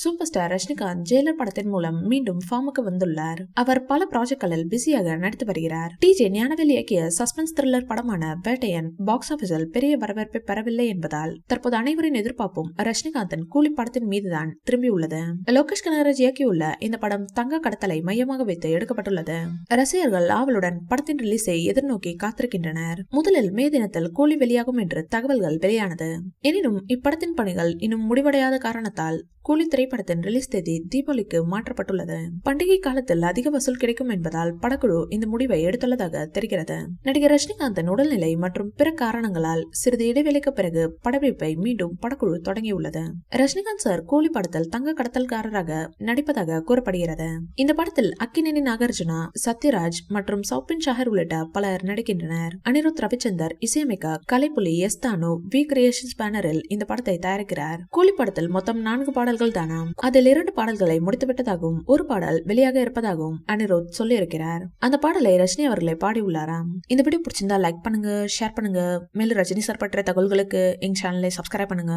Super star Rajinikanth Jailer படத்தின் மூலம் மீண்டும் ஃபார்முக்கு வந்துள்ளார். அவர் பல ப்ராஜெக்ட்களில் பிஸியாக நடித்து வருகிறார். டிஜே ஞானவேல் இயக்கிய சஸ்பென்ஸ் த்ரில்லர் படமான வேட்டையன் பாக்ஸ் ஆபீஸில் பெரிய வரவேற்பை பெறவில்லை என்பதால் தற்போது அனைவரின் எதிர்பார்ப்பும் ரஜினிகாந்தின் கூலி படத்தின் மீதுதான் திரும்பியுள்ளது. லோகேஷ் கனகராஜ் இயக்கியுள்ள இந்த படம் தங்க கடத்தலை மையமாக வைத்து எடுக்கப்பட்டுள்ளது. ரசிகர்கள் ஆவலுடன் படத்தின் ரிலீஸை எதிர்நோக்கி காத்திருக்கின்றனர். முதலில் மே தினத்தில் கூலி வெளியாகும் என்று தகவல்கள் வெளியானது. எனினும் இப்படத்தின் பணிகள் இன்னும் முடிவடையாத காரணத்தால் கூலி திரைப்படத்தின் ரிலீஸ் தேதி தீபாவளிக்கு மாற்றப்பட்டுள்ளது. பண்டிகை காலத்தில் அதிக வசூல் கிடைக்கும் என்பதால் படக்குழு இந்த முடிவை எடுத்துள்ளதாக தெரிகிறது. நடிகர் ரஜினிகாந்தின் உடல்நிலை மற்றும் பிற காரணங்களால் சிறிது இடைவெளிக்கு பிறகு படப்பிடிப்பை மீண்டும் படக்குழு தொடங்கியுள்ளது. ரஜினிகாந்த் சார் கூலி படத்தில் தங்க கடத்தல்காரராக நடிப்பதாக கூறப்படுகிறது. இந்த படத்தில் அக்கினேனி நாகார்ஜுனா, சத்யராஜ் மற்றும் சௌபின் ஷாஹர் உள்ளிட்ட பலர் நடிக்கின்றனர். அனிருத் ரவிச்சந்தர் இசையமைக்க Kalaipuli S Thanu we creations பேனரில் இந்த படத்தை தயாரிக்கிறார். கூலி படத்தில் மொத்தம் 4 பாடல்கள் தானாம். அதில் 2 பாடல்களை முடித்துவிட்டதாகவும் ஒரு பாடல் வெளியாக இருப்பதாகவும் அனிருத் சொல்லியிருக்கிறார். அந்த பாடலை ரஜினி அவர்களை பாடியுள்ளாராம். இந்த வீடியோ பிடிச்சிருந்தா லைக் பண்ணுங்க, ஷேர் பண்ணுங்க. மேலும் ரஜினி சார் பற்றிய தகவல்களுக்கு எங்க சேனலை சப்ஸ்கிரைப் பண்ணுங்க.